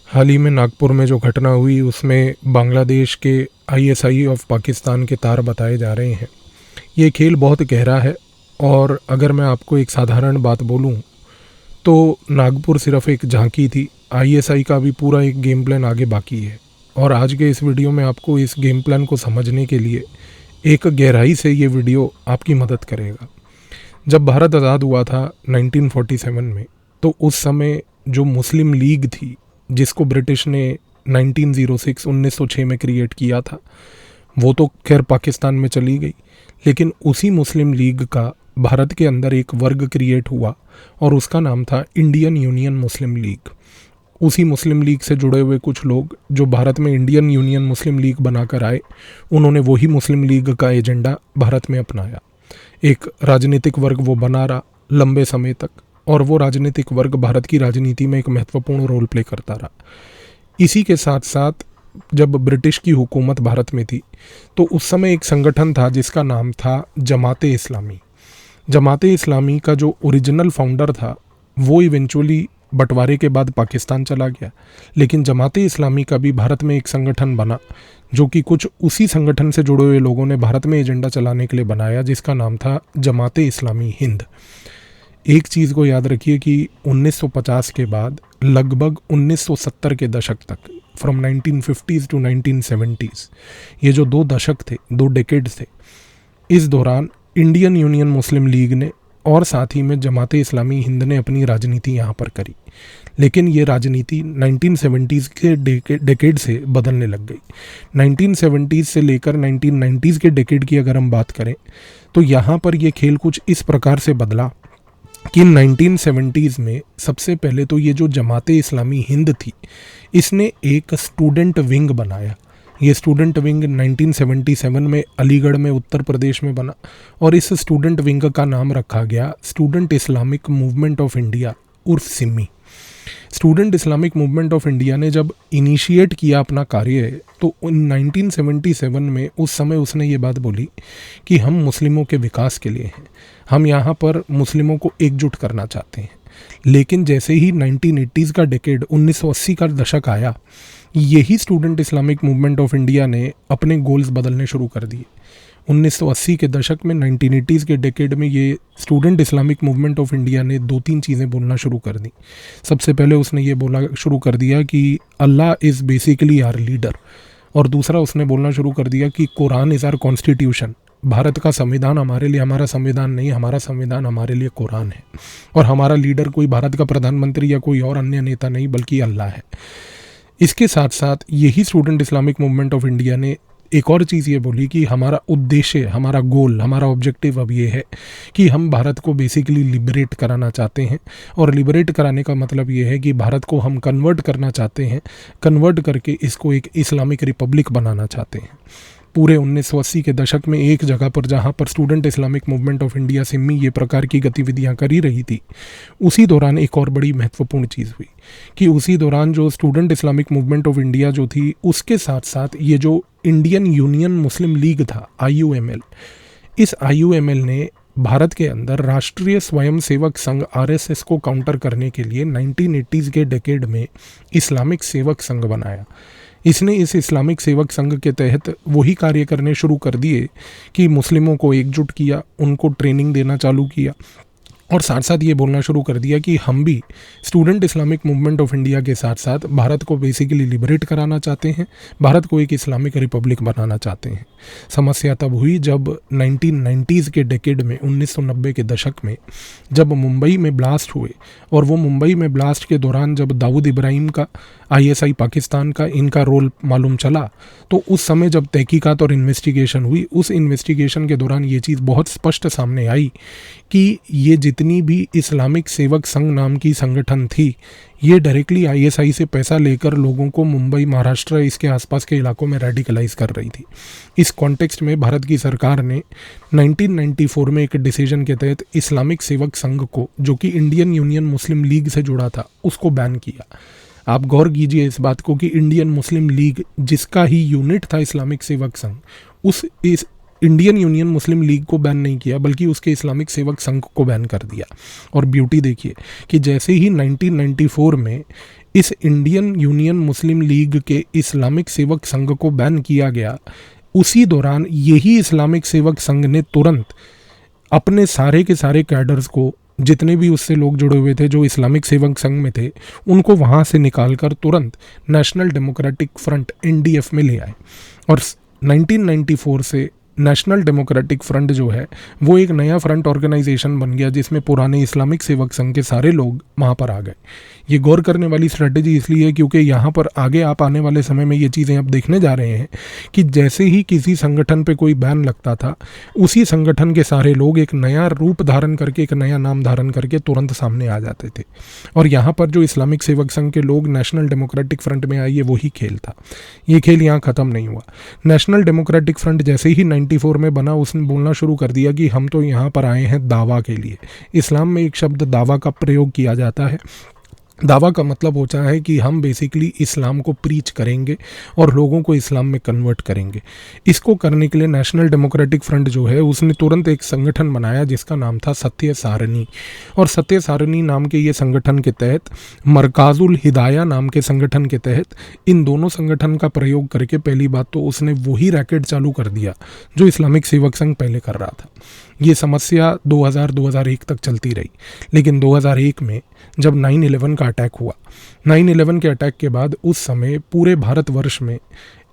हाल ही में नागपुर में जो घटना हुई उसमें बांग्लादेश के आईएसआई ऑफ पाकिस्तान के तार बताए जा रहे हैं। ये खेल बहुत गहरा है और अगर मैं आपको एक साधारण बात बोलूं तो नागपुर सिर्फ एक झांकी थी। आईएसआई का भी पूरा एक गेम प्लान आगे बाकी है और आज के इस वीडियो में आपको इस गेम प्लान को समझने के लिए एक गहराई से ये वीडियो आपकी मदद करेगा। जब भारत आज़ाद हुआ था 1947 में, तो उस समय जो मुस्लिम लीग थी जिसको ब्रिटिश ने 1906 में क्रिएट किया था, वो तो खैर पाकिस्तान में चली गई, लेकिन उसी मुस्लिम लीग का भारत के अंदर एक वर्ग क्रिएट हुआ और उसका नाम था इंडियन यूनियन मुस्लिम लीग। उसी मुस्लिम लीग से जुड़े हुए कुछ लोग जो भारत में इंडियन यूनियन मुस्लिम लीग बनाकर आए, उन्होंने वही मुस्लिम लीग का एजेंडा भारत में अपनाया। एक राजनीतिक वर्ग वो बना रहा लंबे समय तक और वो राजनीतिक वर्ग भारत की राजनीति में एक महत्वपूर्ण रोल प्ले करता रहा। इसी के साथ साथ जब ब्रिटिश की हुकूमत भारत में थी तो उस समय एक संगठन था जिसका नाम था जमाते इस्लामी। जमाते इस्लामी का जो ओरिजिनल फाउंडर था वो इवेंचुअली बंटवारे के बाद पाकिस्तान चला गया, लेकिन जमाते इस्लामी का भी भारत में एक संगठन बना जो कि कुछ उसी संगठन से जुड़े हुए लोगों ने भारत में एजेंडा चलाने के लिए बनाया, जिसका नाम था जमाते इस्लामी हिंद। एक चीज़ को याद रखिए कि 1950 के बाद लगभग 1970 के दशक तक, फ्रॉम 1950s टू 1970s, ये जो 2 दशक थे, 2 डेकेड्स थे, इस दौरान इंडियन यूनियन मुस्लिम लीग ने और साथ ही में जमाते इस्लामी हिंद ने अपनी राजनीति यहाँ पर करी। लेकिन ये राजनीति 1970s के डेकेड से बदलने लग गई। 1970s से लेकर 1990s के डेकेड की अगर हम बात करें तो यहाँ पर ये खेल कुछ इस प्रकार से बदला कि 1970s में सबसे पहले तो ये जो जमाते इस्लामी हिंद थी, इसने एक स्टूडेंट विंग बनाया। ये स्टूडेंट विंग 1977 में अलीगढ़ में उत्तर प्रदेश में बना और इस स्टूडेंट विंग का नाम रखा गया student Islamic movement of India उर्फ SIMI. Student Islamic movement of India ने जब इनिशिएट किया अपना कार्य तो 1977 में उस समय उसने ये बात बोली कि हम मुस्लिमों के विकास के लिए हैं, हम यहाँ पर मुस्लिमों को एकजुट करना चाहते हैं। लेकिन जैसे ही 1980s का डेकेड 1980 का दशक आया, यही student Islamic movement of India ने अपने गोल्स बदलने शुरू कर दिए। 1980 के दशक में 1980s के डेकेड में ये student Islamic movement of India ने 2-3 चीज़ें बोलना शुरू कर दी। सबसे पहले उसने ये बोलना शुरू कर दिया कि Allah is basically our leader, और दूसरा उसने बोलना शुरू कर दिया कि Quran is our constitution. Bharat का संविधान हमारे लिए हमारा संविधान नहीं, हमारा संविधान हमारे लिए कुरान है, और हमारा लीडर कोई भारत का प्रधानमंत्री या कोई और अन्य नेता नहीं बल्कि अल्लाह है। इसके साथ साथ यही student Islamic movement of India ने एक और चीज़ ये बोली कि हमारा उद्देश्य, हमारा गोल, हमारा ऑब्जेक्टिव अब ये है कि हम भारत को बेसिकली लिबरेट कराना चाहते हैं। और लिबरेट कराने का मतलब ये है कि भारत को हम कन्वर्ट करना चाहते हैं, कन्वर्ट करके इसको एक इस्लामिक रिपब्लिक बनाना चाहते हैं। पूरे 1980 के दशक में एक जगह पर जहाँ पर student Islamic movement of India Simi ये प्रकार की गतिविधियाँ कर ही रही थी, उसी दौरान एक और बड़ी महत्वपूर्ण चीज़ हुई कि उसी दौरान जो student Islamic movement of India जो थी, उसके साथ साथ ये जो इंडियन यूनियन मुस्लिम लीग था IUML, इस IUML ने भारत के अंदर राष्ट्रीय स्वयंसेवक संघ RSS को काउंटर करने के लिए 1980s के डेकेड में इस्लामिक सेवक संघ बनाया। इसने इस इस्लामिक सेवक संघ के तहत वही कार्य करने शुरू कर दिए कि मुस्लिमों को एकजुट किया, उनको ट्रेनिंग देना चालू किया और साथ साथ ये बोलना शुरू कर दिया कि हम भी student Islamic movement of India के साथ साथ भारत को बेसिकली लिबरेट कराना चाहते हैं, भारत को एक इस्लामिक रिपब्लिक बनाना चाहते हैं। समस्या तब हुई जब 1990s के डेकेड में, 1990 के दशक में, जब मुंबई में ब्लास्ट हुए, और वो मुंबई में ब्लास्ट के दौरान जब दाऊद इब्राहिम का, ISI पाकिस्तान का, इनका रोल मालूम चला, तो उस समय जब तहकीकात और इन्वेस्टिगेशन हुई, उस इन्वेस्टिगेशन के दौरान ये चीज़ बहुत स्पष्ट सामने आई कि ये जितनी भी इस्लामिक सेवक संघ नाम की संगठन थी, ये डायरेक्टली ISI से पैसा लेकर लोगों को मुंबई, महाराष्ट्र, इसके आसपास के इलाकों में रेडिकलाइज कर रही थी। इस कॉन्टेक्स्ट में भारत की सरकार ने 1994 में एक डिसीजन के तहत इस्लामिक सेवक संघ को, जो कि इंडियन यूनियन मुस्लिम लीग से जुड़ा था, उसको बैन किया। आप गौर कीजिए इस बात को कि इंडियन मुस्लिम लीग, जिसका ही यूनिट था इस्लामिक सेवक संघ, इस इंडियन यूनियन मुस्लिम लीग को बैन नहीं किया बल्कि उसके इस्लामिक सेवक संघ को बैन कर दिया। और ब्यूटी देखिए कि जैसे ही 1994 में इस इंडियन यूनियन मुस्लिम लीग के इस्लामिक सेवक संघ को बैन किया गया, उसी दौरान यही इस्लामिक सेवक संघ ने तुरंत अपने सारे के सारे कैडर्स को, जितने भी उससे लोग जुड़े हुए थे जो इस्लामिक सेवक संघ में थे, उनको वहाँ से निकालकर तुरंत नेशनल डेमोक्रेटिक फ्रंट NDF में ले आए। और 1994 से नेशनल डेमोक्रेटिक फ्रंट जो है वो एक नया फ्रंट ऑर्गेनाइजेशन बन गया, जिसमें पुराने इस्लामिक सेवक संघ के सारे लोग वहाँ पर आ गए। ये गौर करने वाली स्ट्रेटजी इसलिए है क्योंकि यहाँ पर आगे आप आने वाले समय में ये चीज़ें आप देखने जा रहे हैं कि जैसे ही किसी संगठन पे कोई बैन लगता था, उसी संगठन के सारे लोग एक नया रूप धारण करके, एक नया नाम धारण करके तुरंत सामने आ जाते थे। और यहाँ पर जो इस्लामिक सेवक संघ के लोग नेशनल डेमोक्रेटिक फ्रंट में आए, ये वही खेल था। ये खेल यहाँ ख़त्म नहीं हुआ। नेशनल डेमोक्रेटिक फ्रंट जैसे ही 94 में बना, उसने बोलना शुरू कर दिया कि हम तो यहाँ पर आए हैं दावा के लिए। इस्लाम में एक शब्द दावा का प्रयोग किया जाता है। दावा का मतलब होता है कि हम बेसिकली इस्लाम को प्रीच करेंगे और लोगों को इस्लाम में कन्वर्ट करेंगे। इसको करने के लिए नेशनल डेमोक्रेटिक फ्रंट जो है उसने तुरंत एक संगठन बनाया जिसका नाम था सत्य सारणी। और सत्य सारणी नाम के ये संगठन के तहत, मरकाजुल हिदाया नाम के संगठन के तहत, इन दोनों संगठन का प्रयोग करके पहली बात तो उसने वही रैकेट चालू कर दिया जो इस्लामिक सेवक संघ पहले कर रहा था। ये समस्या 2000-2001 तक चलती रही, लेकिन 2001 में जब 9/11 का अटैक हुआ, 9/11 के अटैक के बाद उस समय पूरे भारतवर्ष में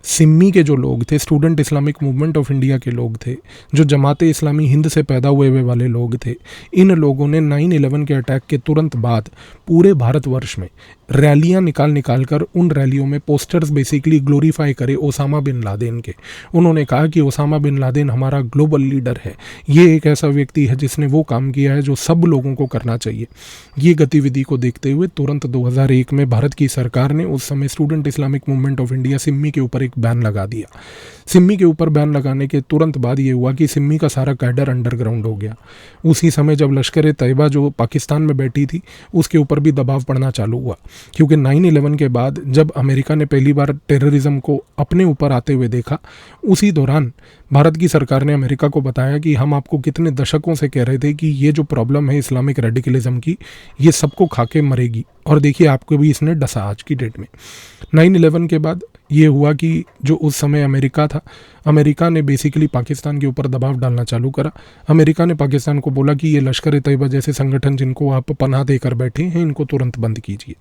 सिम्मी के जो लोग थे, student Islamic movement of India के लोग थे, जो जमाते इस्लामी हिंद से पैदा हुए वाले लोग थे, इन लोगों ने 9/11 के अटैक के तुरंत बाद पूरे भारतवर्ष में रैलियां निकाल कर उन रैलियों में पोस्टर्स बेसिकली ग्लोरीफाई करे ओसामा बिन लादेन के। उन्होंने कहा कि ओसामा बिन लादेन हमारा ग्लोबल लीडर है, ये एक ऐसा व्यक्ति है जिसने वो काम किया है जो सब लोगों को करना चाहिए। ये गतिविधि को देखते हुए तुरंत 2001 में भारत की सरकार ने उस समय student Islamic movement of India Simmi के ऊपर एक बैन लगा दिया। सिम्मी के ऊपर बैन लगाने के तुरंत बाद ये हुआ कि सिम्मी का सारा कैडर अंडरग्राउंड हो गया। उसी समय जब लश्कर ए तैयबा जो पाकिस्तान में बैठी थी, उसके ऊपर भी दबाव पड़ना चालू हुआ, क्योंकि 9/11 के बाद जब अमेरिका ने पहली बार टेररिज्म को अपने ऊपर आते हुए देखा, उसी दौरान भारत की सरकार ने अमेरिका को बताया कि हम आपको कितने दशकों से कह रहे थे कि ये जो प्रॉब्लम है इस्लामिक रेडिकलिज्म की, ये सबको खा के मरेगी, और देखिए आपको भी इसने डसा आज की डेट में। 9/11 के बाद ये हुआ कि जो उस समय अमेरिका था, अमेरिका ने बेसिकली पाकिस्तान के ऊपर दबाव डालना चालू करा। अमेरिका ने पाकिस्तान को बोला कि ये लश्कर ए तैयबा जैसे संगठन जिनको आप पनाह देकर बैठे हैं, इनको तुरंत बंद कीजिए।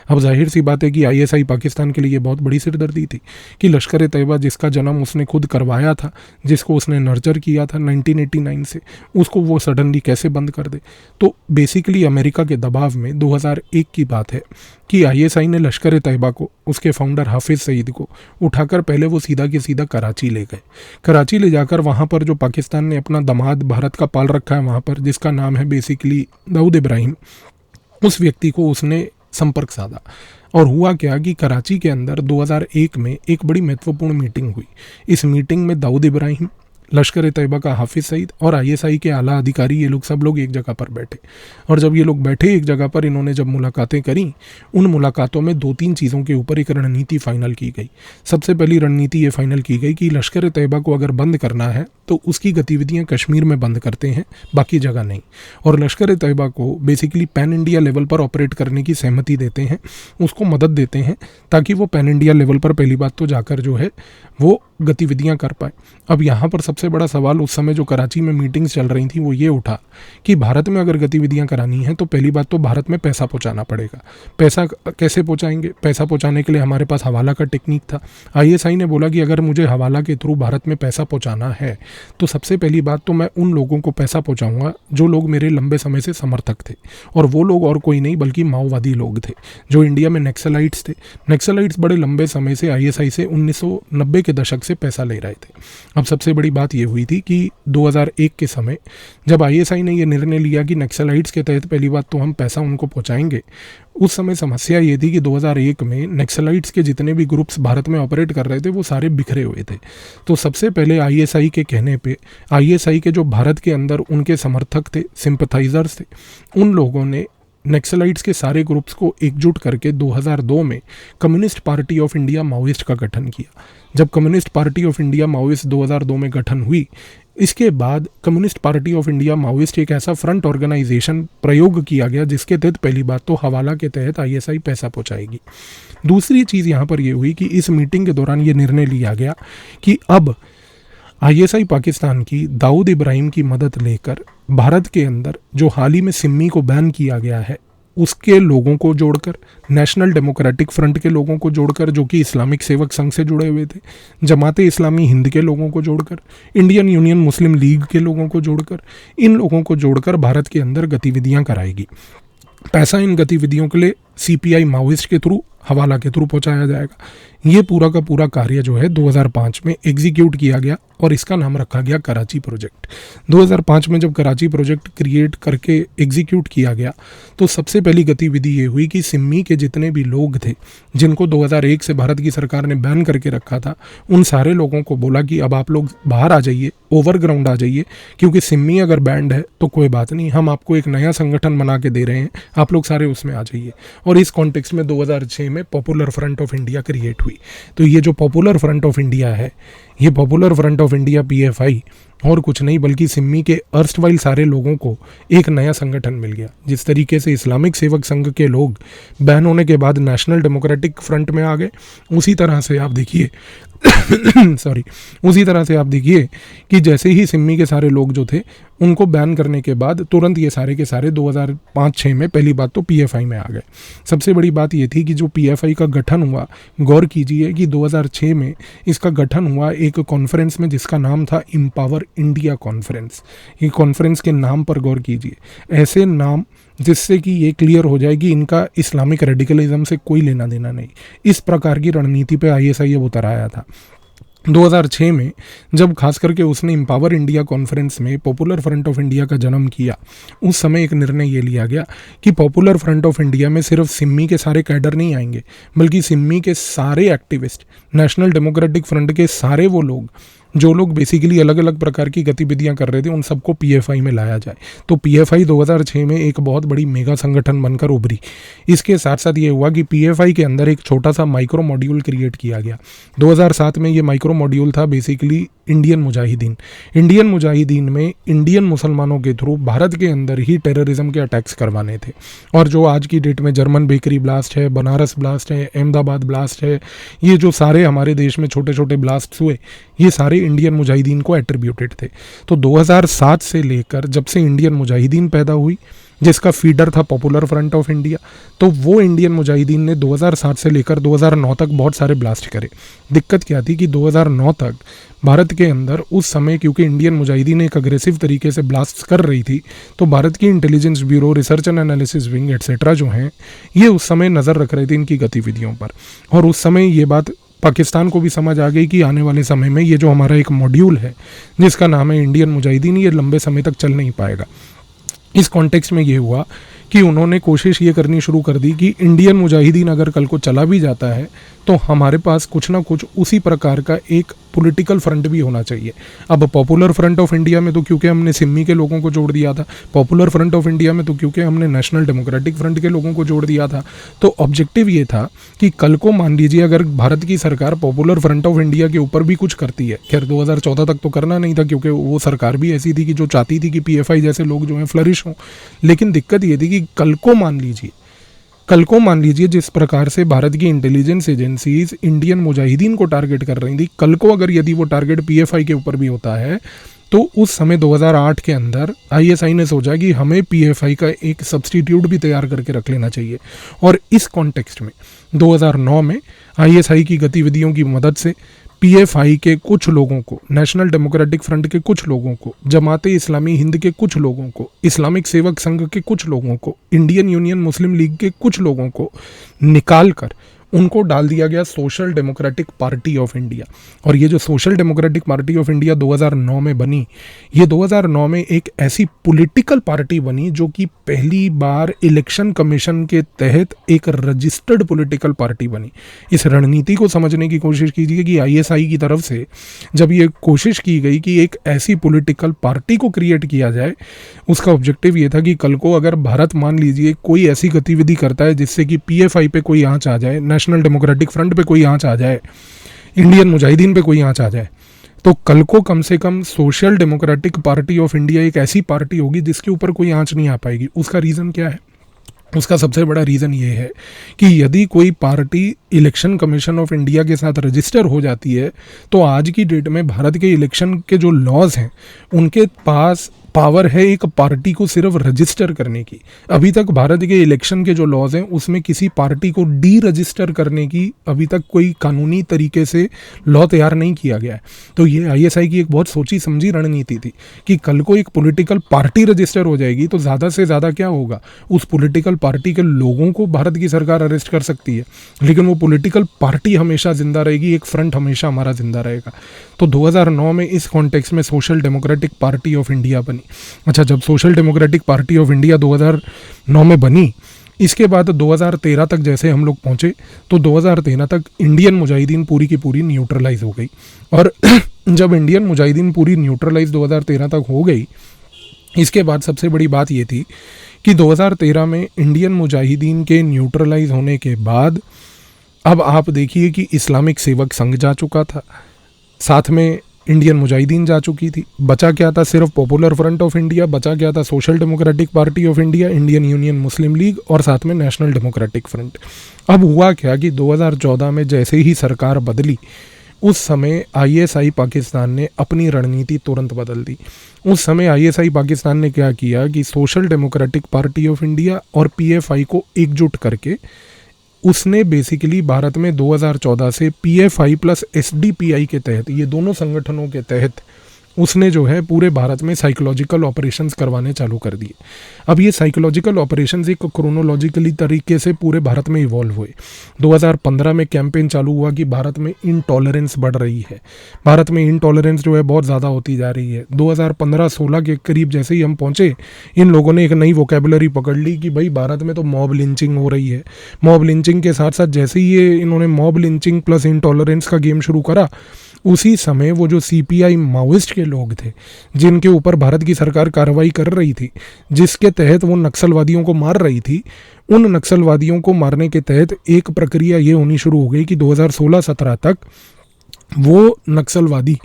अब जाहिर सी बात है कि ISI पाकिस्तान के लिए ये बहुत बड़ी सिरदर्दी थी कि लश्कर ए तैयबा जिसका जन्म उसने खुद करवाया था, जिसको उसने नर्चर किया था 1989 से, उसको वो सडनली कैसे बंद कर दे। तो बेसिकली अमेरिका के दबाव में 2001 की बात है कि ISI ने लश्कर ए तैयबा को, उसके फाउंडर हाफिज़ सईद को उठाकर पहले वो सीधा के सीधा कराची ले गए। कराची ले जाकर वहाँ पर जो पाकिस्तान ने अपना दामाद भारत का पाल रखा है वहाँ पर, जिसका नाम है बेसिकली दाऊद इब्राहिम, उस व्यक्ति को उसने संपर्क साधा। और हुआ क्या कि कराची के अंदर 2001 में एक बड़ी महत्वपूर्ण मीटिंग हुई। इस मीटिंग में दाऊद इब्राहिम, लश्कर ए तैयबा का हाफिज़ सईद और ISI के आला अधिकारी, ये लोग सब लोग एक जगह पर बैठे। और जब ये लोग बैठे एक जगह पर, इन्होंने जब मुलाकातें करी, उन मुलाकातों में 2-3 चीज़ों के ऊपर एक रणनीति फाइनल की गई। सबसे पहली रणनीति ये फाइनल की गई कि लश्कर ए तैयबा को अगर बंद करना है तो उसकी गतिविधियां कश्मीर में बंद करते हैं, बाकी जगह नहीं। और लश्कर ए तैयबा को बेसिकली पैन इंडिया लेवल पर ऑपरेट करने की सहमति देते हैं, उसको मदद देते हैं, ताकि वो पैन इंडिया लेवल पर पहली बात तो जाकर जो है वो गतिविधियां कर पाए। अब यहाँ पर सबसे बड़ा सवाल उस समय जो कराची में मीटिंग्स चल रही थी वो ये उठा कि भारत में अगर गतिविधियां करानी है तो पहली बात तो भारत में पैसा पहुँचाना पड़ेगा। पैसा कैसे पहुँचाएंगे? पैसा पहुँचाने के लिए हमारे पास हवाला का टेक्निक था। ISI ने बोला कि अगर मुझे हवाला के थ्रू भारत में पैसा पहुँचाना है तो सबसे पहली बात तो मैं उन लोगों को पैसा पहुँचाऊँगा जो लोग मेरे लंबे समय से समर्थक थे, और वो लोग और कोई नहीं बल्कि माओवादी लोग थे जो इंडिया में नक्सलाइट्स थे। नक्सलाइट्स बड़े लंबे समय से ISI से 1990 के दशक से पैसा ले रहे थे। अब सबसे बड़ी बात ये हुई थी कि 2001 के समय जब ISI ने ये निर्णय लिया कि नक्सलाइट्स के तहत पहली बात तो हम पैसा उनको पहुंचाएंगे, उस समय समस्या ये थी कि 2001 में नक्सलाइट्स के जितने भी ग्रुप्स भारत में ऑपरेट कर रहे थे वो सारे बिखरे हुए थे। तो सबसे पहले ISI के कहने पे, ISI के जो भारत के अंदर उनके समर्थक थे, सिंपथाइजर्स थे, उन लोगों ने नक्सलाइट्स के सारे ग्रुप्स को एकजुट करके 2002 में communist party of India Maoist का गठन किया। जब communist party of India Maoist 2002 में गठन हुई, इसके बाद communist party of India Maoist एक ऐसा फ्रंट ऑर्गेनाइजेशन प्रयोग किया गया जिसके तहत पहली बात तो हवाला के तहत आईएसआई पैसा पहुंचाएगी। दूसरी चीज़ यहाँ पर यह हुई कि इस मीटिंग के दौरान ये निर्णय लिया गया कि अब आईएसआई पाकिस्तान की दाऊद इब्राहिम की मदद लेकर भारत के अंदर जो हाल ही में सिम्मी को बैन किया गया है उसके लोगों को जोड़कर, नेशनल डेमोक्रेटिक फ्रंट के लोगों को जोड़कर जो कि इस्लामिक सेवक संघ से जुड़े हुए थे, जमाते इस्लामी हिंद के लोगों को जोड़कर, इंडियन यूनियन मुस्लिम लीग के लोगों को जोड़कर, इन लोगों को जोड़कर भारत के अंदर गतिविधियां कराएगी। पैसा इन गतिविधियों के लिए सीपीआई माओइस्ट के थ्रू, हवाला के थ्रू पहुंचाया जाएगा। ये पूरा का पूरा कार्य जो है 2005 में एग्जीक्यूट किया गया और इसका नाम रखा गया कराची प्रोजेक्ट। 2005 में जब कराची प्रोजेक्ट क्रिएट करके एग्जीक्यूट किया गया तो सबसे पहली गतिविधि ये हुई कि सिम्मी के जितने भी लोग थे जिनको 2001 से भारत की सरकार ने बैन करके रखा था, उन सारे लोगों को बोला कि अब आप लोग बाहर आ जाइए, ओवरग्राउंड आ जाइए, क्योंकि सिम्मी अगर बैंड है तो कोई बात नहीं, हम आपको एक नया संगठन बना के दे रहे हैं, आप लोग सारे उसमें आ जाइए। और इस कॉन्टेक्स्ट में 2006 में popular front of India create हुई। तो ये जो पॉपुलर फ्रंट ऑफ इंडिया है, ये popular front of India PFI और कुछ नहीं बल्कि सिम्मी के अर्स्टवाइल सारे लोगों को एक नया संगठन मिल गया। जिस तरीके से इस्लामिक सेवक संघ के लोग बैन होने के बाद नेशनल डेमोक्रेटिक फ्रंट में आ गए, उसी तरह से आप देखिए उसी तरह से आप देखिए कि जैसे ही सिम्मी के सारे लोग जो थे उनको बैन करने के बाद तुरंत ये सारे के सारे 2005-06 में पहली बात तो पीएफआई में आ गए। सबसे बड़ी बात ये थी कि जो पीएफआई का गठन हुआ, गौर कीजिए कि 2006 में इसका गठन हुआ एक कॉन्फ्रेंस में जिसका नाम था एम्पावर इंडिया कॉन्फ्रेंस। ये कॉन्फ्रेंस के नाम पर गौर कीजिए, ऐसे नाम जिससे कि ये क्लियर हो जाए कि इनका इस्लामिक रेडिकलिज्म से कोई लेना देना नहीं। इस प्रकार की रणनीति पे आईएसआई अब उतर आया था। 2006 में जब खास करके उसने एम्पावर इंडिया कॉन्फ्रेंस में पॉपुलर फ्रंट ऑफ इंडिया का जन्म किया, उस समय एक निर्णय ये लिया गया कि पॉपुलर फ्रंट ऑफ इंडिया में सिर्फ सिम्मी के सारे कैडर नहीं आएंगे, बल्कि सिम्मी के सारे एक्टिविस्ट, नेशनल डेमोक्रेटिक फ्रंट के सारे वो लोग जो लोग बेसिकली अलग अलग प्रकार की गतिविधियां कर रहे थे, उन सबको पीएफआई में लाया जाए। तो पीएफआई 2006 में एक बहुत बड़ी मेगा संगठन बनकर उभरी। इसके साथ साथ ये हुआ कि पीएफआई के अंदर एक छोटा सा माइक्रो मॉड्यूल क्रिएट किया गया। 2007 में ये माइक्रो मॉड्यूल था basically Indian Mujahideen. Indian Mujahideen में इंडियन मुसलमानों के थ्रू भारत के अंदर ही टेररिज्म के अटैक्स करवाने थे। और जो आज की डेट में जर्मन बेकरी ब्लास्ट है, बनारस ब्लास्ट है, अहमदाबाद ब्लास्ट है, ये जो सारे हमारे देश में छोटे छोटे ब्लास्ट हुए, ये सारे इंडियन मुजाहिदीन को एट्रीब्यूटेड थे। तो 2007 से लेकर जब से इंडियन मुजाहिदीन पैदा हुई, जिसका फीडर था पॉपुलर फ्रंट ऑफ इंडिया, तो वो इंडियन मुजाहिदीन ने 2007 से लेकर 2009 तक बहुत सारे ब्लास्ट करे। दिक्कत क्या थी कि 2009 तक भारत के अंदर उस समय क्योंकि इंडियन मुजाहिदीन एक अग्रेसिव तरीके से ब्लास्ट कर रही थी, तो भारत की intelligence bureau, research and analysis wing etcetera जो हैं, ये उस समय नज़र रख रहे थे इनकी गतिविधियों पर। और उस समय ये बात पाकिस्तान को भी समझ आ गई कि आने वाले समय में ये जो हमारा एक मॉड्यूल है जिसका नाम है इंडियन मुजाहिदीन, ये लंबे समय तक चल नहीं पाएगा। इस कॉन्टेक्स्ट में ये हुआ कि उन्होंने कोशिश ये करनी शुरू कर दी कि इंडियन मुजाहिदीन अगर कल को चला भी जाता है तो हमारे पास कुछ ना कुछ उसी प्रकार का एक पॉलिटिकल फ्रंट भी होना चाहिए। अब पॉपुलर फ्रंट ऑफ इंडिया में तो क्योंकि हमने सिम्मी के लोगों को जोड़ दिया था, पॉपुलर फ्रंट ऑफ इंडिया में तो क्योंकि हमने नेशनल डेमोक्रेटिक फ्रंट के लोगों को जोड़ दिया था, तो ऑब्जेक्टिव ये था कि कल को मान लीजिए अगर भारत की सरकार पॉपुलर फ्रंट ऑफ इंडिया के ऊपर भी कुछ करती है, खैर 2014 तक तो करना नहीं था क्योंकि वो सरकार भी ऐसी थी कि जो चाहती थी कि पीएफआई जैसे लोग जो हैं फ्लरिश हों, लेकिन दिक्कत ये थी कि कल को मान लीजिए जिस प्रकार से भारत की इंटेलिजेंस एजेंसीज इंडियन मुजाहिदीन को टारगेट कर रही थी, कल को अगर यदि वो टारगेट पीएफआई के ऊपर भी होता है, तो उस समय 2008 के अंदर आईएसआई ने सोचा कि हमें पीएफआई का एक सब्स्टिट्यूट भी तैयार करके रख लेना चाहिए। और इस कॉन्टेक्स्ट में 2009 में आईएसआई की गतिविधियों की मदद से पीएफआई के कुछ लोगों को, नेशनल डेमोक्रेटिक फ्रंट के कुछ लोगों को, जमाते इस्लामी हिंद के कुछ लोगों को, इस्लामिक सेवक संघ के कुछ लोगों को, इंडियन यूनियन मुस्लिम लीग के कुछ लोगों को निकाल कर उनको डाल दिया गया social democratic party of India. और ये जो social democratic party of India 2009 में बनी, ये 2009 में एक ऐसी पॉलिटिकल पार्टी बनी जो कि पहली बार इलेक्शन कमीशन के तहत एक रजिस्टर्ड पॉलिटिकल पार्टी बनी। इस रणनीति को समझने की कोशिश कीजिए कि आईएसआई की तरफ से जब ये कोशिश की गई कि एक ऐसी पॉलिटिकल पार्टी को क्रिएट किया जाए, उसका ऑब्जेक्टिव ये था कि कल को अगर भारत मान लीजिए कोई ऐसी गतिविधि करता है जिससे कि पीएफआई पे कोई आंच आ जाए, नेशनल डेमोक्रेटिक फ्रंट पे कोई आंच आ जाए, इंडियन मुजाहिदीन पे कोई आंच आ जाए, तो कल को कम से कम social democratic party of India एक ऐसी पार्टी होगी जिसके ऊपर कोई आंच नहीं आ पाएगी। उसका रीज़न क्या है? उसका सबसे बड़ा रीज़न ये है कि यदि कोई party election commission of India के साथ रजिस्टर हो जाती है तो आज की डेट में भारत के इलेक्शन के जो लॉज हैं उनके पास पावर है एक पार्टी को सिर्फ रजिस्टर करने की। अभी तक भारत के इलेक्शन के जो लॉज हैं उसमें किसी पार्टी को डी रजिस्टर करने की अभी तक कोई कानूनी तरीके से लॉ तैयार नहीं किया गया है। तो ये आईएसआई की एक बहुत सोची समझी रणनीति थी कि कल को एक पॉलिटिकल पार्टी रजिस्टर हो जाएगी तो ज़्यादा से ज़्यादा क्या होगा, उस पॉलिटिकल पार्टी के लोगों को भारत की सरकार अरेस्ट कर सकती है, लेकिन वो पॉलिटिकल पार्टी हमेशा जिंदा रहेगी, एक फ्रंट हमेशा हमारा जिंदा रहेगा। तो 2009 में इस कॉन्टेक्स्ट में social democratic party of India बनी। अच्छा, जब social democratic party of India 2009 में बनी, इसके बाद 2013 तक जैसे हम लोग पहुंचे तो 2013 तक इंडियन मुजाहिदीन पूरी की पूरी न्यूट्रलाइज हो गई। और जब इंडियन मुजाहिदीन पूरी न्यूट्रलाइज 2013 तक हो गई, इसके बाद सबसे बड़ी बात ये थी कि 2013 में इंडियन मुजाहिदीन के न्यूट्रलाइज होने के बाद अब आप देखिए कि इस्लामिक सेवक संघ जा चुका था, साथ में इंडियन मुजाहिदीन जा चुकी थी। बचा क्या था? सिर्फ पॉपुलर फ्रंट ऑफ इंडिया, बचा क्या था? Social democratic party of India, Indian union Muslim league और साथ में नेशनल डेमोक्रेटिक फ्रंट। अब हुआ क्या कि 2014 में जैसे ही सरकार बदली, उस समय आईएसआई पाकिस्तान ने अपनी रणनीति तुरंत बदल दी। उस समय आईएसआई पाकिस्तान ने क्या किया कि social democratic party of India और पीएफआई को एकजुट करके उसने बेसिकली भारत में 2014 से पीएफआई प्लस एसडीपीआई के तहत, ये दोनों संगठनों के तहत उसने जो है पूरे भारत में साइकोलॉजिकल ऑपरेशंस करवाने चालू कर दिए। अब ये साइकोलॉजिकल ऑपरेशंस एक क्रोनोलॉजिकली तरीके से पूरे भारत में इवॉल्व हुए। 2015 में कैंपेन चालू हुआ कि भारत में इनटॉलरेंस बढ़ रही है, भारत में इनटॉलरेंस जो है बहुत ज़्यादा होती जा रही है। 2015-16 के करीब जैसे ही हम पहुँचे, इन लोगों ने एक नई वोकेबुलरी पकड़ ली कि भाई भारत में तो मॉब लिंचिंग हो रही है। मॉब लिंचिंग के साथ साथ जैसे ही ये इन्होंने मॉब लिंचिंग प्लस इनटॉलरेंस का गेम शुरू करा, उसी समय वो जो सीपीआई माओइस्ट के लोग थे जिनके ऊपर भारत की सरकार कार्रवाई कर रही थी, जिसके तहत वो नक्सलवादियों को मार रही थी, उन नक्सलवादियों को मारने के तहत एक प्रक्रिया ये होनी शुरू हो गई कि 2016-17 तक वो नक्सलवादी,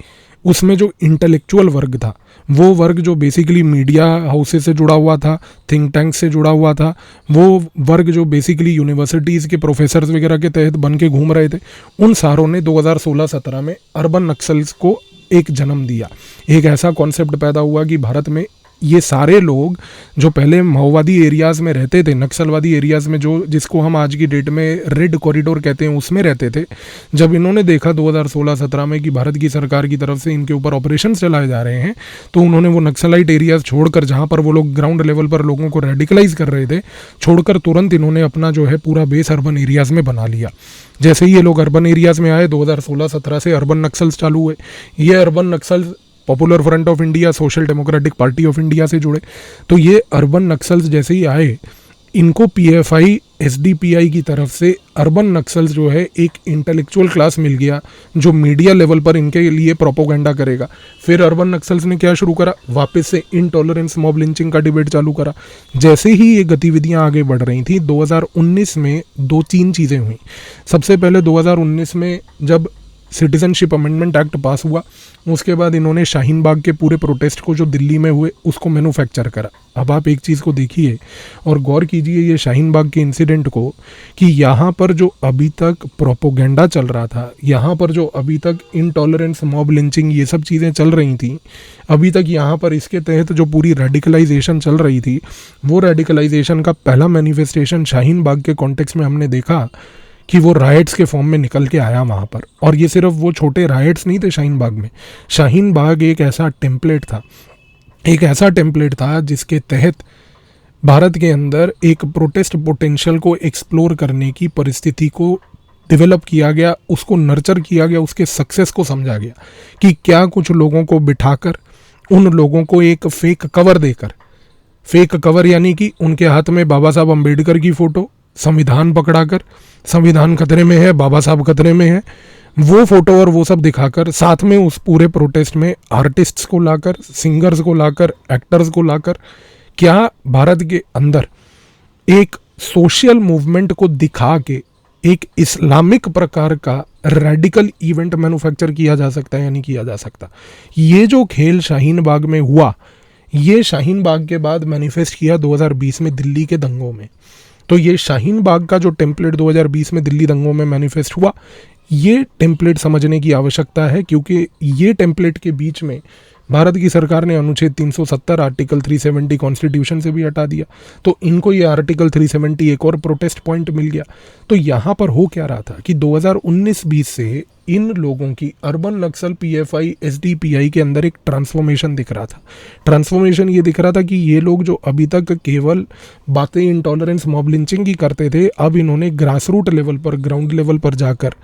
उसमें जो इंटेलेक्चुअल वर्ग था, वो वर्ग जो बेसिकली मीडिया हाउसेस से जुड़ा हुआ था, थिंक टैंक से जुड़ा हुआ था, वो वर्ग जो बेसिकली यूनिवर्सिटीज़ के प्रोफेसर्स वगैरह के तहत बन के घूम रहे थे, उन सारों ने 2016-17 में अर्बन नक्सल्स को एक जन्म दिया। एक ऐसा कॉन्सेप्ट पैदा हुआ कि भारत में ये सारे लोग जो पहले माओवादी एरियाज़ में रहते थे, नक्सलवादी एरियाज़ में, जो जिसको हम आज की डेट में रेड कॉरिडोर कहते हैं, उसमें रहते थे, जब इन्होंने देखा 2016-17 में कि भारत की सरकार की तरफ से इनके ऊपर ऑपरेशन चलाए जा रहे हैं, तो उन्होंने वो नक्सलाइट एरियाज़ छोड़कर, जहाँ पर वो लोग ग्राउंड लेवल पर लोगों को रेडिकलाइज कर रहे थे, छोड़कर तुरंत इन्होंने अपना जो है पूरा बेस अर्बन एरियाज़ में बना लिया। जैसे ही ये लोग अर्बन एरियाज़ में आए, 2016-17 से अर्बन नक्सल्स चालू हुए। ये urban Naxals popular front of India, social democratic party of India से जुड़े। तो ये अर्बन नक्सल्स जैसे ही आए, इनको पीएफआई एसडीपीआई की तरफ से अर्बन नक्सल्स जो है एक इंटेलेक्चुअल क्लास मिल गया जो मीडिया लेवल पर इनके लिए प्रोपोगेंडा करेगा। फिर अर्बन नक्सल्स ने क्या शुरू करा, वापस से इनटॉलरेंस मॉब लिंचिंग का डिबेट चालू करा। जैसे ही ये गतिविधियां आगे बढ़ रही थी, 2019 में 2-3 चीज़ें हुई। सबसे पहले 2019 में जब सिटीजनशिप अमेंडमेंट एक्ट पास हुआ, उसके बाद इन्होंने शाहीन बाग के पूरे प्रोटेस्ट को जो दिल्ली में हुए उसको मैन्युफैक्चर करा। अब आप एक चीज़ को देखिए और गौर कीजिए ये शाहीन बाग के इंसिडेंट को, कि यहाँ पर जो अभी तक प्रोपोगेंडा चल रहा था, यहाँ पर जो अभी तक इनटॉलरेंस, मॉब लिंचिंग, ये सब चीज़ें चल रही थी, अभी तक यहाँ पर इसके तहत जो पूरी रेडिकलाइजेशन चल रही थी, वो रेडिकलाइजेशन का पहला मैनिफेस्टेशन शाहीन बाग के कॉन्टेक्स्ट में हमने देखा कि वो राइट्स के फॉर्म में निकल के आया वहाँ पर। और ये सिर्फ वो छोटे राइट्स नहीं थे शाहीन बाग में। शाहीन बाग एक ऐसा टेम्पलेट था, एक ऐसा टेम्पलेट था जिसके तहत भारत के अंदर एक प्रोटेस्ट पोटेंशियल को एक्सप्लोर करने की परिस्थिति को डेवलप किया गया, उसको नर्चर किया गया, उसके सक्सेस को समझा गया कि क्या कुछ लोगों को बिठाकर, उन लोगों को एक फेक कवर देकर, फेक कवर यानी कि उनके हाथ में बाबा साहब अम्बेडकर की फ़ोटो, संविधान पकड़ाकर, संविधान खतरे में है, बाबा साहब खतरे में है, वो फोटो और वो सब दिखाकर, साथ में उस पूरे प्रोटेस्ट में आर्टिस्ट्स को लाकर, सिंगर्स को लाकर, एक्टर्स को लाकर, क्या भारत के अंदर एक सोशल मूवमेंट को दिखा के एक इस्लामिक प्रकार का रेडिकल इवेंट मैन्युफैक्चर किया जा सकता है या नहीं किया जा सकता। ये जो खेल शाहीन बाग में हुआ, ये शाहीन बाग के बाद मैनिफेस्ट किया 2020 में दिल्ली के दंगों में। तो ये शाहीन बाग का जो टेम्पलेट 2020 में दिल्ली दंगों में मैनिफेस्ट हुआ, ये टेम्पलेट समझने की आवश्यकता है, क्योंकि ये टेम्पलेट के बीच में भारत की सरकार ने अनुच्छेद 370 आर्टिकल 370 कॉन्स्टिट्यूशन से भी हटा दिया। तो इनको ये आर्टिकल 370 एक और प्रोटेस्ट पॉइंट मिल गया। तो यहाँ पर हो क्या रहा था कि 2019-20 से इन लोगों की अर्बन नक्सल पीएफआई एसडीपीआई के अंदर एक ट्रांसफॉर्मेशन दिख रहा था। ट्रांसफॉर्मेशन ये दिख रहा था कि ये लोग जो अभी तक केवल बातें इंटॉलरेंस मॉब लिंचिंग की करते थे, अब इन्होंने ग्रास रूट लेवल पर, ग्राउंड लेवल पर जाकर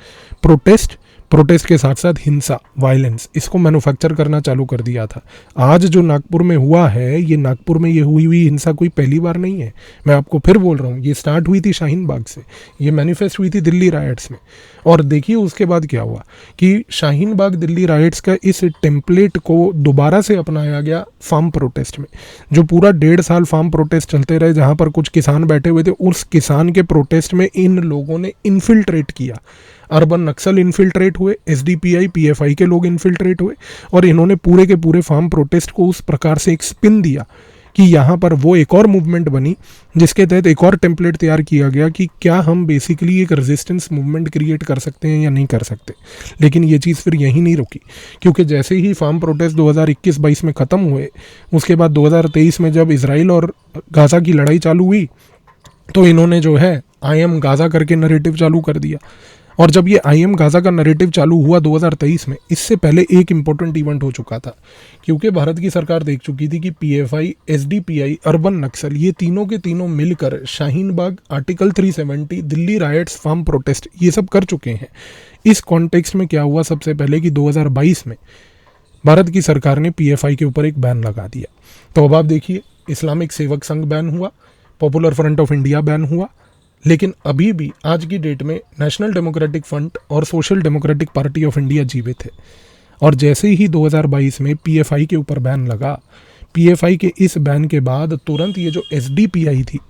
प्रोटेस्ट के साथ साथ हिंसा, वायलेंस, इसको मैन्युफैक्चर करना चालू कर दिया था। आज जो नागपुर में हुआ है, ये नागपुर में ये हुई हिंसा कोई पहली बार नहीं है। मैं आपको फिर बोल रहा हूँ, ये स्टार्ट हुई थी शाहीन बाग से, ये मैनिफेस्ट हुई थी दिल्ली राइट्स में। और देखिए उसके बाद क्या हुआ कि शाहीन बाग दिल्ली राइट्स का इस टेम्पलेट को दोबारा से अपनाया गया फार्म प्रोटेस्ट में। जो पूरा 1.5 साल फार्म प्रोटेस्ट चलते रहे, जहाँ पर कुछ किसान बैठे हुए थे, उस किसान के प्रोटेस्ट में इन लोगों ने इन्फिल्ट्रेट किया। अर्बन नक्सल इन्फिल्ट्रेट हुए, एसडीपीआई पीएफआई के लोग इन्फिल्ट्रेट हुए, और इन्होंने पूरे के पूरे फार्म प्रोटेस्ट को उस प्रकार से एक स्पिन दिया कि यहाँ पर वो एक और मूवमेंट बनी, जिसके तहत एक और टेम्पलेट तैयार किया गया कि क्या हम बेसिकली एक रेजिस्टेंस मूवमेंट क्रिएट कर सकते हैं या नहीं कर सकते। लेकिन ये चीज़ फिर यहीं नहीं रुकी, क्योंकि जैसे ही फार्म प्रोटेस्ट 2021-22 में ख़त्म हुए, उसके बाद 2023 में जब इसराइल और गाज़ा की लड़ाई चालू हुई, तो इन्होंने जो है आई एम गाज़ा करके नरेटिव चालू कर दिया। और जब ये आई एम गाज़ा का नरेटिव चालू हुआ 2023 में, इससे पहले एक इम्पोर्टेंट इवेंट हो चुका था, क्योंकि भारत की सरकार देख चुकी थी कि पीएफआई, एसडीपीआई, अर्बन नक्सल, ये तीनों के तीनों मिलकर Shaheen Bagh, article 370, Delhi riots, farm protest, ये सब कर चुके हैं। इस कॉन्टेक्स्ट में क्या हुआ, सबसे पहले कि 2022 में भारत की सरकार ने पीएफआई के ऊपर एक बैन लगा दिया। तो अब आप देखिए, इस्लामिक सेवक संघ बैन हुआ, popular front of India ban हुआ, लेकिन अभी भी आज की डेट में नेशनल डेमोक्रेटिक फ्रंट और social democratic party of India जीवित है। और जैसे ही 2022 में पीएफआई के ऊपर बैन लगा, पीएफआई के इस बैन के बाद तुरंत ये जो एसडीपीआई थी,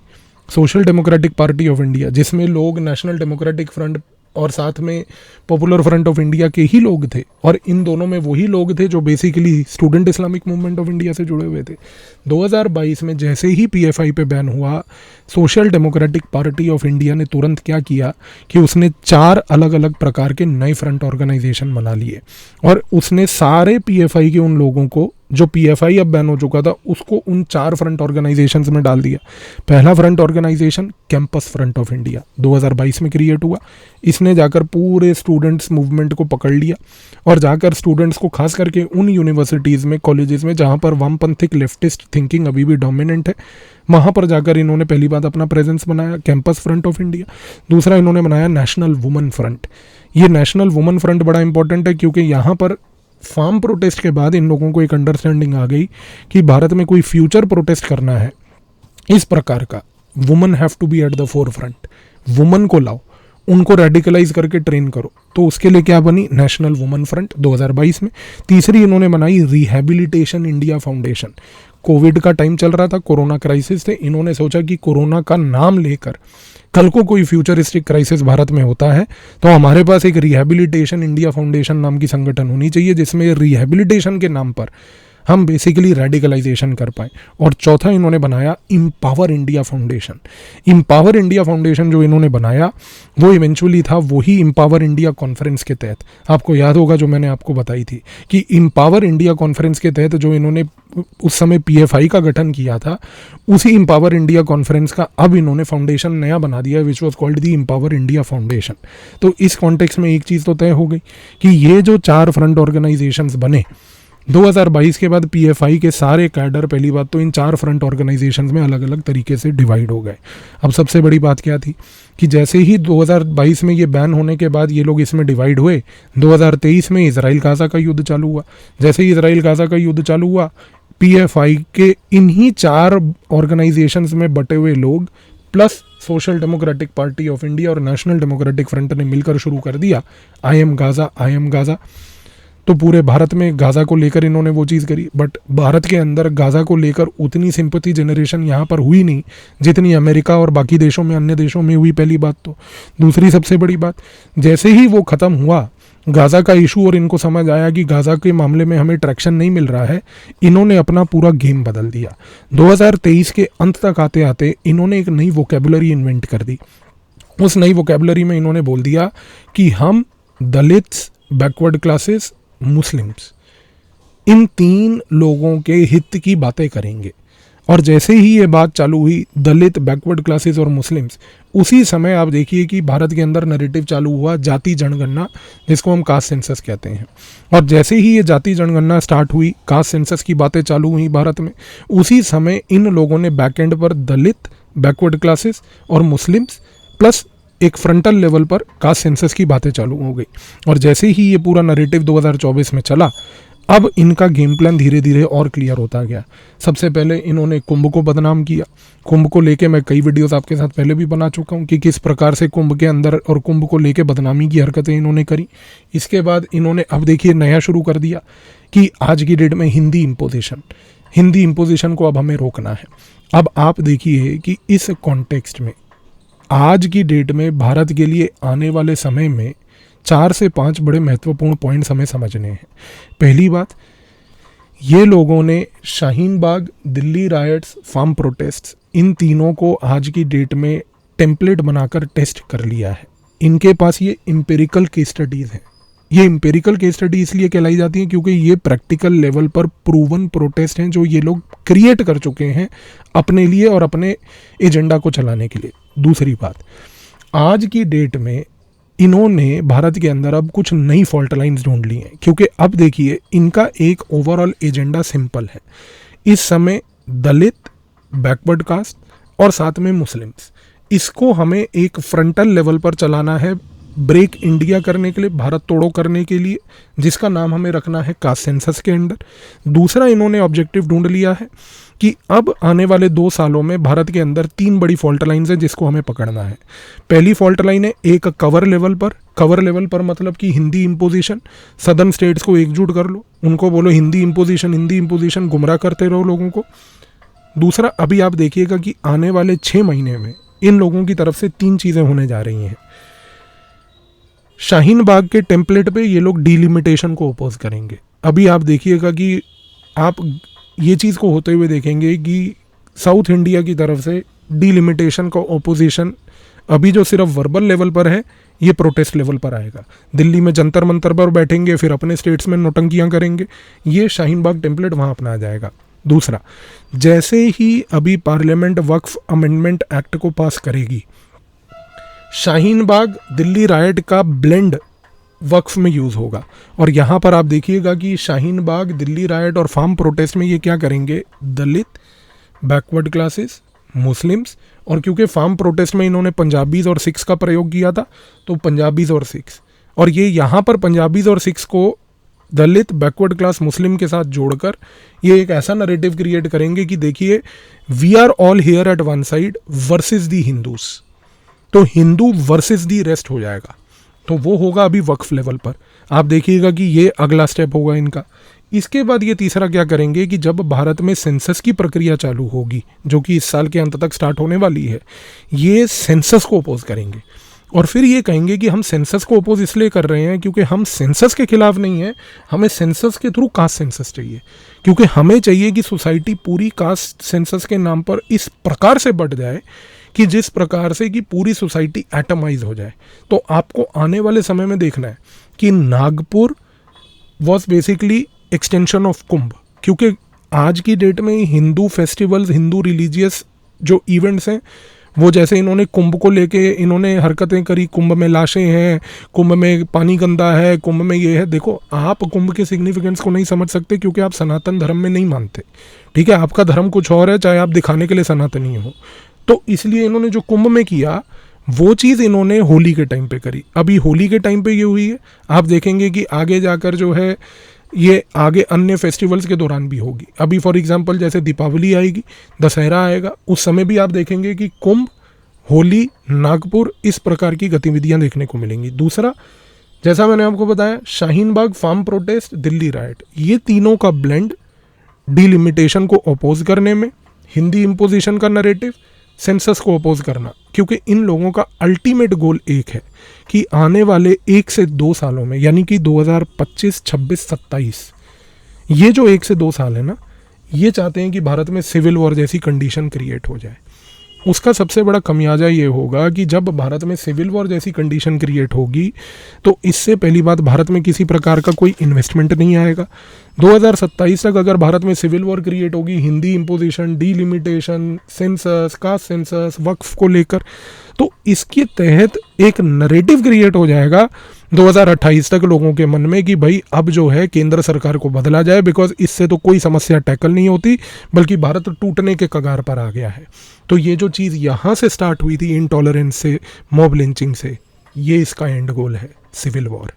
social democratic party of India, जिसमें लोग नेशनल डेमोक्रेटिक फ्रंट और साथ में पॉपुलर फ्रंट ऑफ इंडिया के ही लोग थे, और इन दोनों में वही लोग थे जो basically student Islamic movement of India से जुड़े हुए थे। 2022 में जैसे ही पीएफआई पे बैन हुआ, social democratic party of India ने तुरंत क्या किया कि उसने 4 अलग अलग प्रकार के नए फ्रंट ऑर्गेनाइजेशन बना लिए, और उसने सारे पीएफआई के उन लोगों को, जो पीएफआई अब बैन हो चुका था, उसको उन 4 फ्रंट ऑर्गेनाइजेशंस में डाल दिया। पहला front organisation campus front of India 2022 में क्रिएट हुआ। इसने जाकर पूरे स्टूडेंट्स मूवमेंट को पकड़ लिया और जाकर स्टूडेंट्स को, खास करके उन यूनिवर्सिटीज़ में, कॉलेजेस में जहाँ पर वामपंथिक लेफ्टिस्ट थिंकिंग अभी भी डोमिनेंट है, वहाँ पर जाकर इन्होंने पहली बात अपना प्रेजेंस बनाया, कैंपस फ्रंट ऑफ इंडिया। दूसरा इन्होंने बनाया नेशनल वुमेन फ्रंट। ये नेशनल वुमेन फ्रंट बड़ा इंपॉर्टेंट है, क्योंकि यहाँ पर फार्म प्रोटेस्ट के बाद इन लोगों को एक अंडरस्टैंडिंग आ गई कि भारत में कोई फ्यूचर प्रोटेस्ट करना है इस प्रकार का, women have to be at the forefront. Women को लाओ, उनको रेडिकलाइज करके ट्रेन करो। तो उसके लिए क्या बनी, नेशनल वुमेन फ्रंट 2022 में। तीसरी इन्होंने बनाई रिहैबिलिटेशन इंडिया फाउंडेशन। कोविड का टाइम चल रहा था, कोरोना क्राइसिस थे, इन्होंने सोचा कि कोरोना का नाम लेकर कल को कोई फ्यूचरिस्टिक क्राइसिस भारत में होता है तो हमारे पास एक रिहैबिलिटेशन इंडिया फाउंडेशन नाम की संगठन होनी चाहिए, जिसमें रिहैबिलिटेशन के नाम पर हम बेसिकली रेडिकलाइजेशन कर पाएँ। और चौथा इन्होंने बनाया empower India foundation. Empower India foundation जो इन्होंने बनाया वो इवेंचुअली था वही इम्पावर इंडिया कॉन्फ्रेंस के तहत। आपको याद होगा जो मैंने आपको बताई थी कि इम्पावर इंडिया कॉन्फ्रेंस के तहत जो इन्होंने उस समय पीएफआई का गठन किया था, उसी इम्पावर इंडिया कॉन्फ्रेंस का अब इन्होंने फाउंडेशन नया बना दिया, which was called the empower India foundation. तो इस कॉन्टेक्स्ट में एक चीज़ तो तय हो गई कि ये जो 4 फ्रंट ऑर्गेनाइजेशंस बने 2022 के बाद, पीएफआई के सारे कैडर पहली बात तो इन 4 फ्रंट ऑर्गेनाइजेशंस में अलग अलग तरीके से डिवाइड हो गए। अब सबसे बड़ी बात क्या थी कि जैसे ही 2022 में ये बैन होने के बाद ये लोग इसमें डिवाइड हुए, 2023 में इजराइल गाज़ा का युद्ध चालू हुआ। जैसे ही इजराइल गाज़ा का युद्ध चालू हुआ, पीएफआई के इन्हीं 4 ऑर्गेनाइजेशंस में बटे हुए लोग plus social democratic party of India और नेशनल डेमोक्रेटिक फ्रंट ने मिलकर शुरू कर दिया I am Gaza, I am Gaza. तो पूरे भारत में गाज़ा को लेकर इन्होंने वो चीज़ करी, बट भारत के अंदर गाज़ा को लेकर उतनी सिंपैथी जनरेशन यहाँ पर हुई नहीं जितनी अमेरिका और बाकी देशों में, अन्य देशों में हुई। पहली बात तो। दूसरी सबसे बड़ी बात, जैसे ही वो ख़त्म हुआ गाज़ा का इशू और इनको समझ आया कि गाज़ा के मामले में हमें ट्रैक्शन नहीं मिल रहा है, इन्होंने अपना पूरा गेम बदल दिया। 2023 के अंत तक आते आते इन्होंने एक नई वोकेबुलरी इन्वेंट कर दी। उस नई वोकेबुलरी में इन्होंने बोल दिया कि हम दलित्स, बैकवर्ड क्लासेस, मुस्लिम्स, इन 3 लोगों के हित की बातें करेंगे। और जैसे ही ये बात चालू हुई दलित, बैकवर्ड क्लासेस और मुस्लिम्स, उसी समय आप देखिए कि भारत के अंदर नैरेटिव चालू हुआ जाति जनगणना, जिसको हम कास्ट सेंसस कहते हैं। और जैसे ही ये जाति जनगणना स्टार्ट हुई, कास्ट सेंसस की बातें चालू हुई भारत में, उसी समय इन लोगों ने बैक एंड पर दलित, बैकवर्ड क्लासेस और मुस्लिम्स प्लस एक फ्रंटल लेवल पर कास्ट सेंसस की बातें चालू हो गई। और जैसे ही ये पूरा नैरेटिव 2024 में चला, अब इनका गेम प्लान धीरे धीरे और क्लियर होता गया। सबसे पहले इन्होंने कुंभ को बदनाम किया। कुंभ को लेके मैं कई वीडियोस आपके साथ पहले भी बना चुका हूँ कि किस प्रकार से कुंभ के अंदर और कुंभ को लेके बदनामी की हरकतें इन्होंने करी। इसके बाद इन्होंने अब देखिए नया शुरू कर दिया कि आज की डेट में हिंदी इम्पोजिशन को अब हमें रोकना है। अब आप देखिए कि इस कॉन्टेक्स्ट में आज की डेट में भारत के लिए आने वाले समय में 4 से 5 बड़े महत्वपूर्ण पॉइंट्स हमें समझने हैं। पहली बात, ये लोगों ने Shaheen Bagh, Delhi rights, farm protests, इन तीनों को आज की डेट में टेम्पलेट बनाकर टेस्ट कर लिया है। इनके पास ये एम्पिरिकल केस स्टडीज़ हैं। ये एम्पिरिकल केस स्टडी इसलिए कहलाई जाती हैं क्योंकि ये प्रैक्टिकल लेवल पर प्रूवन प्रोटेस्ट हैं जो ये लोग क्रिएट कर चुके हैं अपने लिए और अपने एजेंडा को चलाने के लिए। दूसरी बात, आज की डेट में इन्होंने भारत के अंदर अब कुछ नई फॉल्ट लाइन्स ढूंढ ली हैं, क्योंकि अब देखिए इनका एक ओवरऑल एजेंडा सिंपल है। इस समय दलित, बैकवर्ड कास्ट और साथ में मुस्लिम्स, इसको हमें एक फ्रंटल लेवल पर चलाना है, ब्रेक इंडिया करने के लिए, भारत तोड़ो करने के लिए, जिसका नाम हमें रखना है कास्ट सेंसस के अंडर। दूसरा, इन्होंने ऑब्जेक्टिव ढूंढ लिया है कि अब आने वाले 2 सालों में भारत के अंदर 3 बड़ी फॉल्ट लाइन्स हैं जिसको हमें पकड़ना है। पहली फॉल्ट लाइन है एक कवर लेवल पर मतलब कि हिंदी इम्पोजिशन। सदर्न स्टेट्स को एकजुट कर लो, उनको बोलो हिंदी इम्पोजिशन, गुमराह करते रहो लोगों को। दूसरा, अभी आप देखिएगा कि आने वाले 6 महीने में इन लोगों की तरफ से 3 चीज़ें होने जा रही हैं। शाहीन बाग के टेम्पलेट पे ये लोग डिलिमिटेशन को अपोज करेंगे। अभी आप देखिएगा कि आप ये चीज़ को होते हुए देखेंगे कि साउथ इंडिया की तरफ से डिलिमिटेशन का ओपोजिशन अभी जो सिर्फ वर्बल लेवल पर है, ये प्रोटेस्ट लेवल पर आएगा। दिल्ली में जंतर मंतर पर बैठेंगे, फिर अपने स्टेट्स में नौटंकियां करेंगे। ये शाहीन बाग टेम्पलेट वहाँ अपनाया जाएगा। दूसरा, जैसे ही अभी पार्लियामेंट वक्फ अमेंडमेंट एक्ट को पास करेगी, शाहीन बाग, दिल्ली रायट का ब्लेंड वक्फ में यूज़ होगा। और यहाँ पर आप देखिएगा कि शाहीन बाग, दिल्ली रायट और फार्म प्रोटेस्ट में ये क्या करेंगे, दलित, बैकवर्ड क्लासेस, मुस्लिम्स, और क्योंकि फार्म प्रोटेस्ट में इन्होंने पंजाबीज़ और सिख्स का प्रयोग किया था, तो पंजाबीज़ और सिख्स, और ये यहाँ पर पंजाबीज़ और सिख्स को दलित, बैकवर्ड क्लास, मुस्लिम के साथ जोड़कर ये एक ऐसा नरेटिव क्रिएट करेंगे कि देखिए we are all here at one side versus the Hindus. तो हिंदू वर्सेस दी रेस्ट हो जाएगा। तो वो होगा अभी वक्फ लेवल पर। आप देखिएगा कि ये अगला स्टेप होगा इनका। इसके बाद ये तीसरा क्या करेंगे कि जब भारत में सेंसस की प्रक्रिया चालू होगी, जो कि इस साल के अंत तक स्टार्ट होने वाली है, ये सेंसस को अपोज करेंगे। और फिर ये कहेंगे कि हम सेंसस को अपोज इसलिए कर रहे हैं क्योंकि हम सेंसस के खिलाफ नहीं हैं, हमें सेंसस के थ्रू कास्ट सेंसस चाहिए। क्योंकि हमें चाहिए कि सोसाइटी पूरी कास्ट सेंसस के नाम पर इस प्रकार से बढ़ जाए कि जिस प्रकार से कि पूरी सोसाइटी एटमाइज हो जाए। तो आपको आने वाले समय में देखना है कि Nagpur was basically extension of Kumbh, क्योंकि आज की डेट में हिंदू फेस्टिवल्स, हिंदू रिलीजियस जो इवेंट्स हैं, वो जैसे इन्होंने कुंभ को लेके इन्होंने हरकतें करी, कुंभ में लाशें हैं, कुंभ में पानी गंदा है, कुंभ में ये है। देखो, आप कुंभ के सिग्निफिकेंस को नहीं समझ सकते क्योंकि आप सनातन धर्म में नहीं मानते, ठीक है। आपका धर्म कुछ और है, चाहे आप दिखाने के लिए सनातनी हो। तो इसलिए इन्होंने जो कुंभ में किया वो चीज़ इन्होंने होली के टाइम पे करी। अभी होली के टाइम पे ये हुई है, आप देखेंगे कि आगे जाकर जो है ये आगे अन्य फेस्टिवल्स के दौरान भी होगी। अभी फॉर एग्जांपल जैसे दीपावली आएगी, दशहरा आएगा, उस समय भी आप देखेंगे कि कुंभ, होली, नागपुर, इस प्रकार की गतिविधियां देखने को मिलेंगी। दूसरा, जैसा मैंने आपको बताया, Shaheen Bagh farm protest, Delhi right, ये तीनों का ब्लेंड डिलिमिटेशन को अपोज करने में, हिंदी इम्पोजिशन का नरेटिव, सेंसस को अपोज करना, क्योंकि इन लोगों का अल्टीमेट गोल एक है कि आने वाले 1 से 2 सालों में, यानी कि 2025, 26, 27, ये जो 1 से 2 साल है ना, ये चाहते हैं कि भारत में सिविल वॉर जैसी कंडीशन क्रिएट हो जाए। उसका सबसे बड़ा खमियाजा ये होगा कि जब भारत में सिविल वॉर जैसी कंडीशन क्रिएट होगी तो इससे पहली बात, भारत में किसी प्रकार का कोई इन्वेस्टमेंट नहीं आएगा। 2027 तक अगर भारत में सिविल वॉर क्रिएट होगी, Hindi imposition, delimitation, census, caste census, Waqf को लेकर, तो इसके तहत एक नरेटिव क्रिएट हो जाएगा 2028 तक लोगों के मन में कि भाई अब जो है केंद्र सरकार को बदला जाए, बिकॉज इससे तो कोई समस्या टैकल नहीं होती, बल्कि भारत टूटने के कगार पर आ गया है। तो ये जो चीज़ यहाँ से स्टार्ट हुई थी, इंटॉलरेंस से, मॉब लिंचिंग से, ये इसका एंड गोल है, सिविल वॉर।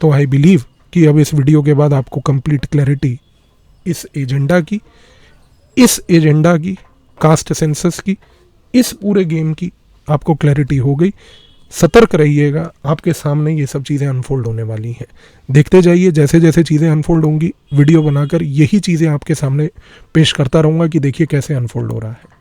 तो आई बिलीव कि अब इस वीडियो के बाद आपको कंप्लीट क्लैरिटी इस एजेंडा की, कास्ट सेंसस की, इस पूरे गेम की आपको क्लैरिटी हो गई। सतर्क रहिएगा, आपके सामने ये सब चीज़ें अनफोल्ड होने वाली हैं। देखते जाइए, जैसे जैसे चीज़ें अनफोल्ड होंगी वीडियो बनाकर यही चीज़ें आपके सामने पेश करता रहूँगा कि देखिए कैसे अनफोल्ड हो रहा है।